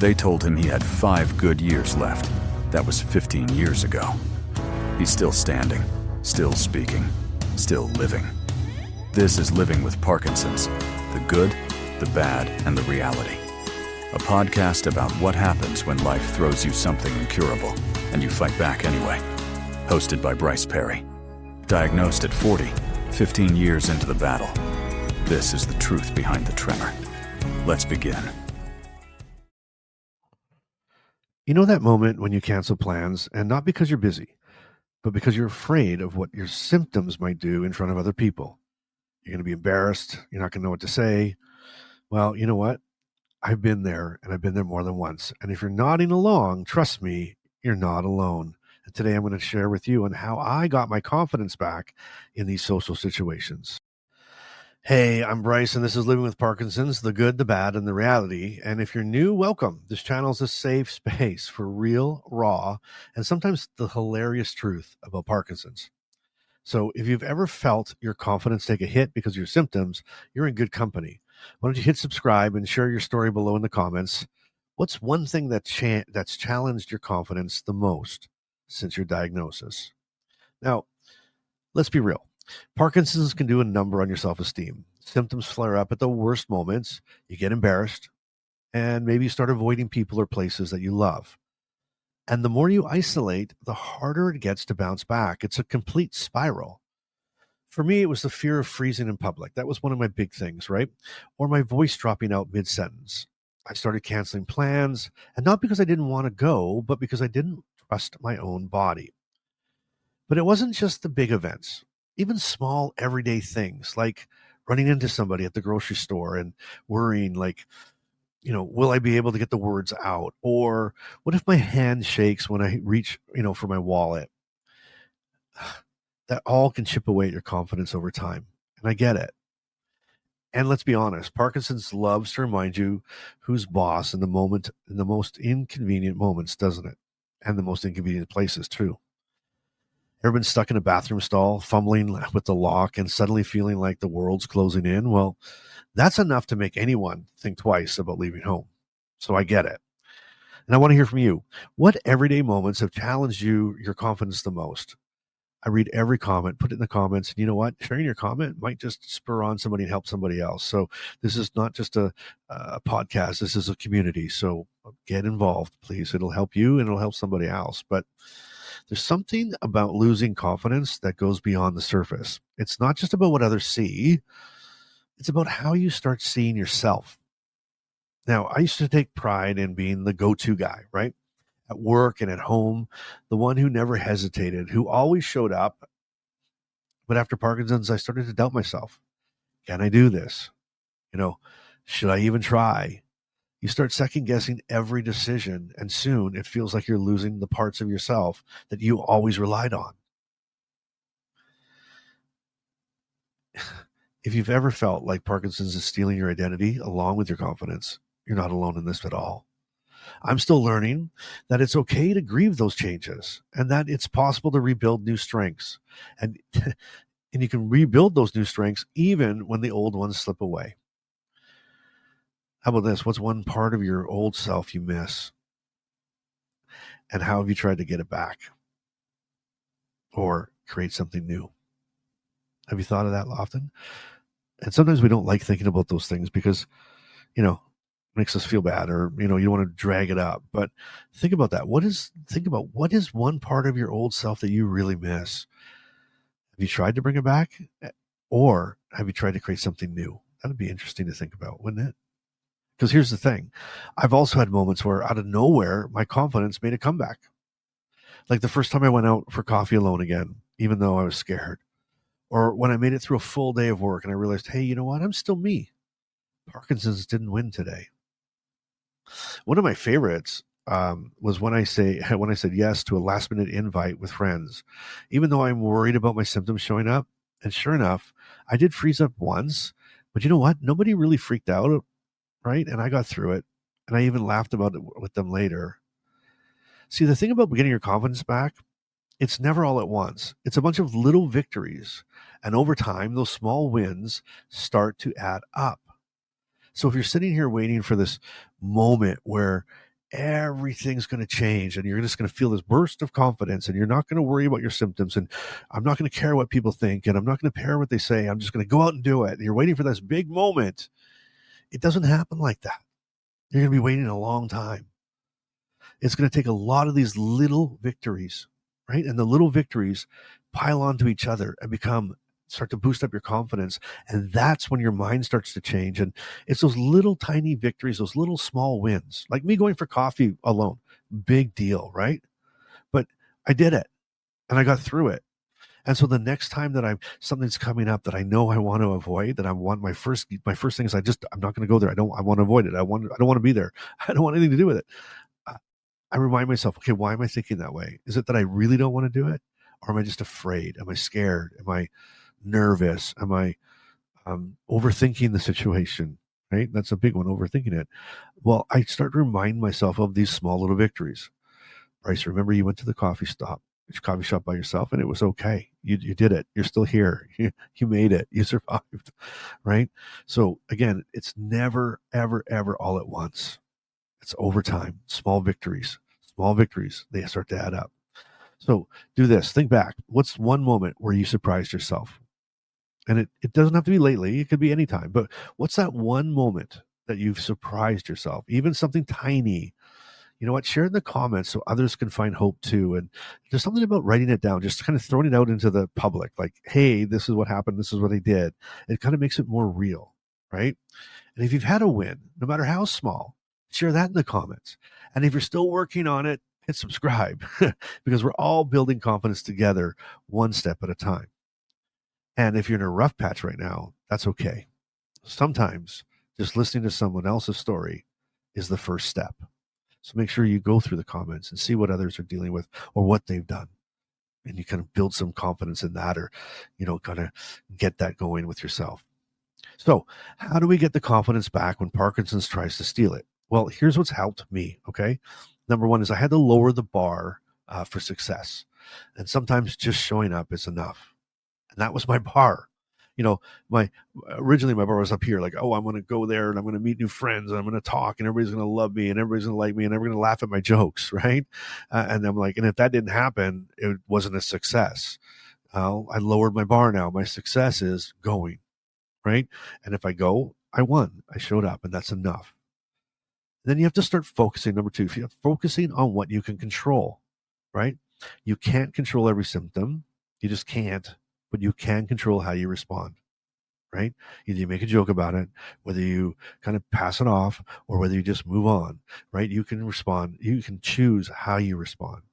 They told him he had 5 good years left. That was 15 years ago. He's still standing, still speaking, still living. This is Living with Parkinson's, the good, the bad, and the reality. A podcast about what happens when life throws you something incurable, and you fight back anyway. Hosted by Bryce. Diagnosed at 40, 15 years into the battle. This is the truth behind the tremor. Let's begin. You know that moment when you cancel plans, and not because you're busy, but because you're afraid of what your symptoms might do in front of other people. You're going to be embarrassed. You're not going to know what to say. Well, you know what? I've been there, and I've been there more than once. And if you're nodding along, trust me, you're not alone. And today I'm going to share with you on how I got my confidence back in these social situations. Hey, I'm Bryce, and this is Living with Parkinson's, the good, the bad, and the reality. And if you're new, welcome. This channel is a safe space for real, raw, and sometimes the hilarious truth about Parkinson's. So if you've ever felt your confidence take a hit because of your symptoms, you're in good company. Why don't you hit subscribe and share your story below in the comments? What's one thing that's challenged your confidence the most since your diagnosis? Now, let's be real. Parkinson's can do a number on your self-esteem. Symptoms flare up at the worst moments. You get embarrassed, and maybe you start avoiding people or places that you love. And the more you isolate, the harder it gets to bounce back. It's a complete spiral. For me, it was the fear of freezing in public. That was one of my big things, right? Or my voice dropping out mid-sentence. I started canceling plans, and not because I didn't want to go, but because I didn't trust my own body. But it wasn't just the big events. Even small everyday things like running into somebody at the grocery store and worrying like, will I be able to get the words out? Or what if my hand shakes when I reach, for my wallet? That all can chip away at your confidence over time. And I get it. And let's be honest, Parkinson's loves to remind you who's boss in the most inconvenient moments, doesn't it? And the most inconvenient places too. Ever been stuck in a bathroom stall, fumbling with the lock and suddenly feeling like the world's closing in? Well, that's enough to make anyone think twice about leaving home. So I get it. And I want to hear from you. What everyday moments have challenged your confidence the most? I read every comment, put it in the comments. And you know what? Sharing your comment might just spur on somebody and help somebody else. So this is not just a podcast. This is a community. So get involved, please. It'll help you and it'll help somebody else. But there's something about losing confidence that goes beyond the surface. It's not just about what others see. It's about how you start seeing yourself. Now, I used to take pride in being the go-to guy, right? At work and at home, the one who never hesitated, who always showed up. But after Parkinson's, I started to doubt myself. Can I do this? Should I even try? You start second-guessing every decision, and soon it feels like you're losing the parts of yourself that you always relied on. If you've ever felt like Parkinson's is stealing your identity along with your confidence, you're not alone in this at all. I'm still learning that it's okay to grieve those changes and that it's possible to rebuild new strengths. And you can rebuild those new strengths even when the old ones slip away. How about this? What's one part of your old self you miss? And how have you tried to get it back? Or create something new? Have you thought of that often? And sometimes we don't like thinking about those things because, it makes us feel bad or, you don't want to drag it up. But think about that. Think about what is one part of your old self that you really miss? Have you tried to bring it back? Or have you tried to create something new? That'd be interesting to think about, wouldn't it? Because here's the thing. I've also had moments where out of nowhere, my confidence made a comeback. Like the first time I went out for coffee alone again, even though I was scared. Or when I made it through a full day of work and I realized, hey, you know what? I'm still me. Parkinson's didn't win today. One of my favorites was when I said yes to a last minute invite with friends, even though I'm worried about my symptoms showing up. And sure enough, I did freeze up once, but you know what? Nobody really freaked out, right? And I got through it, and I even laughed about it with them later. See, the thing about getting your confidence back, it's never all at once. It's a bunch of little victories, and over time, those small wins start to add up. So if you're sitting here waiting for this moment where everything's going to change and you're just going to feel this burst of confidence and you're not going to worry about your symptoms and I'm not going to care what people think and I'm not going to care what they say. I'm just going to go out and do it. And you're waiting for this big moment. It doesn't happen like that. You're going to be waiting a long time. It's going to take a lot of these little victories, right? And the little victories pile onto each other and start to boost up your confidence. And that's when your mind starts to change. And it's those little tiny victories, those little small wins, like me going for coffee alone. Big deal, right? But I did it and I got through it. And so the next time that something's coming up that I know I want to avoid, that I want my first thing is I'm not going to go there. I want to avoid it. I don't want to be there. I don't want anything to do with it. I remind myself, okay, why am I thinking that way? Is it that I really don't want to do it? Or am I just afraid? Am I scared? Am I nervous? Am I overthinking the situation? Right? That's a big one, overthinking it. Well, I start to remind myself of these small little victories. Bryce, remember you went to the coffee shop by yourself and it was okay. You did it. You're still here. You made it. You survived. Right? So again, it's never, ever, ever all at once. It's over time. Small victories, they start to add up. So do this. Think back. What's one moment where you surprised yourself? And it doesn't have to be lately. It could be anytime. But what's that one moment that you've surprised yourself? Even something tiny. You know what? Share in the comments so others can find hope too. And there's something about writing it down, just kind of throwing it out into the public. Like, hey, this is what happened. This is what I did. It kind of makes it more real, right? And if you've had a win, no matter how small, share that in the comments. And if you're still working on it, hit subscribe because we're all building confidence together one step at a time. And if you're in a rough patch right now, that's okay. Sometimes just listening to someone else's story is the first step. So make sure you go through the comments and see what others are dealing with or what they've done. And you kind of build some confidence in that or, kind of get that going with yourself. So how do we get the confidence back when Parkinson's tries to steal it? Well, here's what's helped me, okay? Number one is I had to lower the bar for success. And sometimes just showing up is enough. And that was my bar. Originally my bar was up here, like, oh, I'm going to go there and I'm going to meet new friends and I'm going to talk and everybody's going to love me and everybody's going to like me and everybody's going to laugh at my jokes, right? And I'm like, and if that didn't happen, it wasn't a success. I lowered my bar now. My success is going, right? And if I go, I won. I showed up and that's enough. Then you have to start focusing. Number two, focusing on what you can control, right? You can't control every symptom. You just can't, but you can control how you respond, right? Either you make a joke about it, whether you kind of pass it off, or whether you just move on, right? You can respond. You can choose how you respond,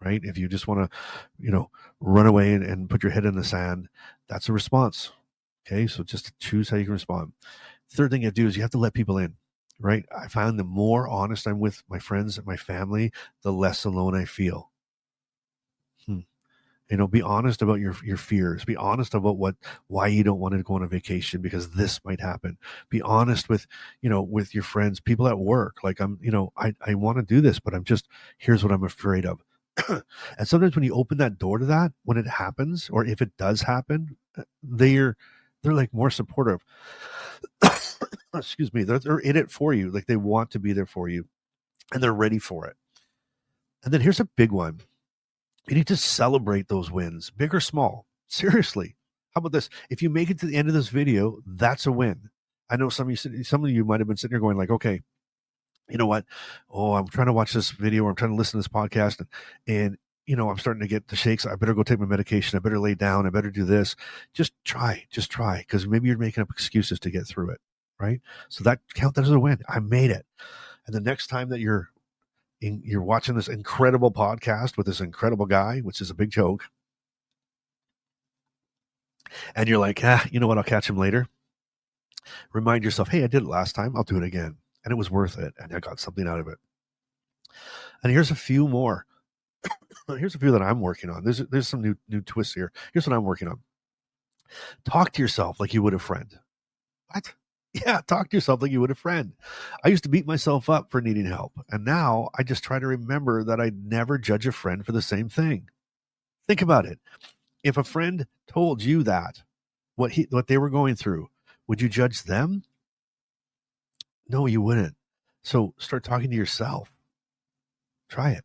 right? If you just want to, run away and put your head in the sand, that's a response. Okay, so just choose how you can respond. Third thing you have to do is you have to let people in, right? I found the more honest I'm with my friends and my family, the less alone I feel. Be honest about your fears. Be honest about why you don't want to go on a vacation because this might happen. Be honest with your friends, people at work. Like I want to do this, but here's what I'm afraid of. And sometimes when you open that door to that, when it happens, or if it does happen, they're like more supportive. Excuse me. They're in it for you. Like they want to be there for you and they're ready for it. And then here's a big one. You need to celebrate those wins, big or small. Seriously. How about this? If you make it to the end of this video, that's a win. I know some of you might have been sitting here going like, okay, you know what? Oh, I'm trying to watch this video or I'm trying to listen to this podcast and I'm starting to get the shakes. I better go take my medication. I better lay down. I better do this. Just try. Because maybe you're making up excuses to get through it, right? So count that as a win. I made it. And the next time that you're watching this incredible podcast with this incredible guy, which is a big joke, and you're like, you know what? I'll catch him later. Remind yourself, hey, I did it last time. I'll do it again. And it was worth it. And I got something out of it. And here's a few more. Here's a few that I'm working on. There's some new twists here. Here's what I'm working on. Talk to yourself like you would a friend. What? Yeah, talk to yourself like you would a friend. I used to beat myself up for needing help. And now I just try to remember that I never judge a friend for the same thing. Think about it. If a friend told you that, what they were going through, would you judge them? No, you wouldn't. So start talking to yourself. Try it.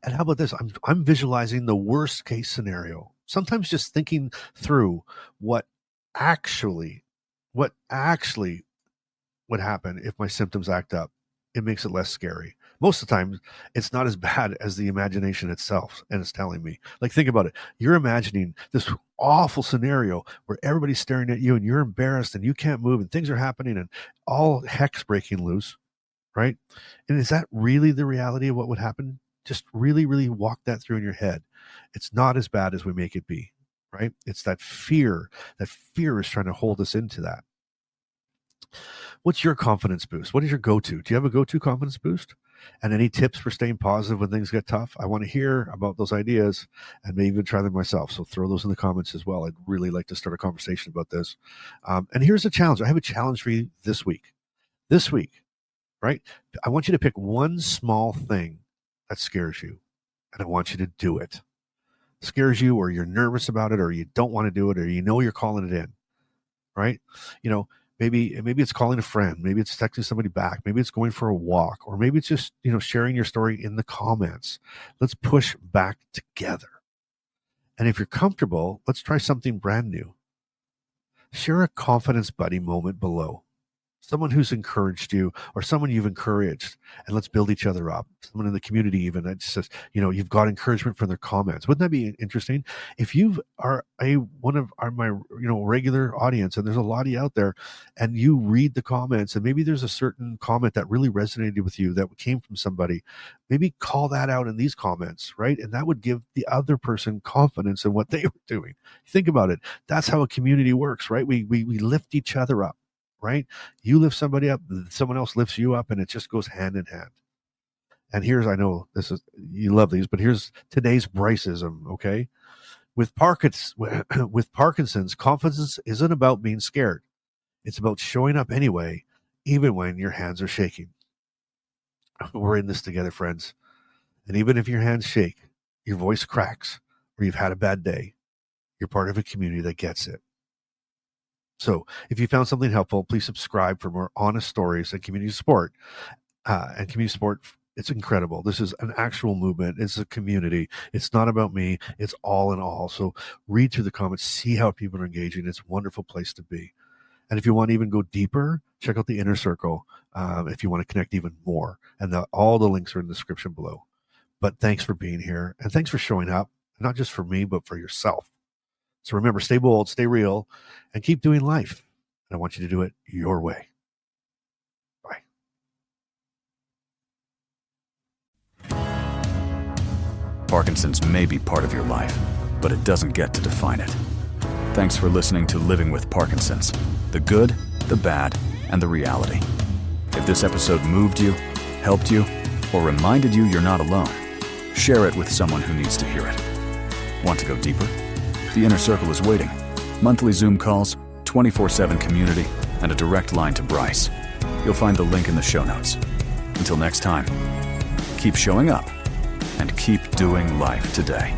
And how about this? I'm visualizing the worst case scenario. Sometimes just thinking through what actually what actually would happen if my symptoms act up. It makes it less scary. Most of the time, it's not as bad as the imagination itself and it's telling me. Like, think about it. You're imagining this awful scenario where everybody's staring at you and you're embarrassed and you can't move and things are happening and all heck's breaking loose, right? And is that really the reality of what would happen? Just really, really walk that through in your head. It's not as bad as we make it be, right? It's that fear. That fear is trying to hold us into that. What's your confidence boost? What is your go-to? Do you have a go-to confidence boost? And any tips for staying positive when things get tough? I want to hear about those ideas and maybe even try them myself. So throw those in the comments as well. I'd really like to start a conversation about this. And here's a challenge. I have a challenge for you this week. This week, right? I want you to pick one small thing that scares you, and I want you to do it. Scares you, or you're nervous about it, or you don't want to do it, or you know you're calling it in, right? You know, maybe it's calling a friend, maybe it's texting somebody back, maybe it's going for a walk, or maybe it's just, sharing your story in the comments. Let's push back together. And if you're comfortable, let's try something brand new. Share a confidence buddy moment below. Someone who's encouraged you or someone you've encouraged, and let's build each other up. Someone in the community even that says, you've got encouragement from their comments. Wouldn't that be interesting? If you are one of my regular audience, and there's a lot of you out there, and you read the comments, and maybe there's a certain comment that really resonated with you that came from somebody, maybe call that out in these comments, right? And that would give the other person confidence in what they were doing. Think about it. That's how a community works, right? We lift each other up. Right? You lift somebody up, someone else lifts you up, and it just goes hand in hand. And here's, I know you love these, but here's today's Bryceism, okay? With Parkinson's, confidence isn't about being scared. It's about showing up anyway, even when your hands are shaking. We're in this together, friends. And even if your hands shake, your voice cracks, or you've had a bad day, you're part of a community that gets it. So if you found something helpful, please subscribe for more honest stories and community support. It's incredible. This is an actual movement. It's a community. It's not about me. It's all in all. So read through the comments, see how people are engaging. It's a wonderful place to be. And if you want to even go deeper, check out the Inner Circle if you want to connect even more. And all the links are in the description below. But thanks for being here. And thanks for showing up, not just for me, but for yourself. So remember, stay bold, stay real, and keep doing life. And I want you to do it your way. Bye. Parkinson's may be part of your life, but it doesn't get to define it. Thanks for listening to Living with Parkinson's, the good, the bad, and the reality. If this episode moved you, helped you, or reminded you you're not alone, share it with someone who needs to hear it. Want to go deeper? The Inner Circle is waiting. Monthly Zoom calls, 24/7 community, and a direct line to Bryce. You'll find the link in the show notes. Until next time, keep showing up and keep doing life today.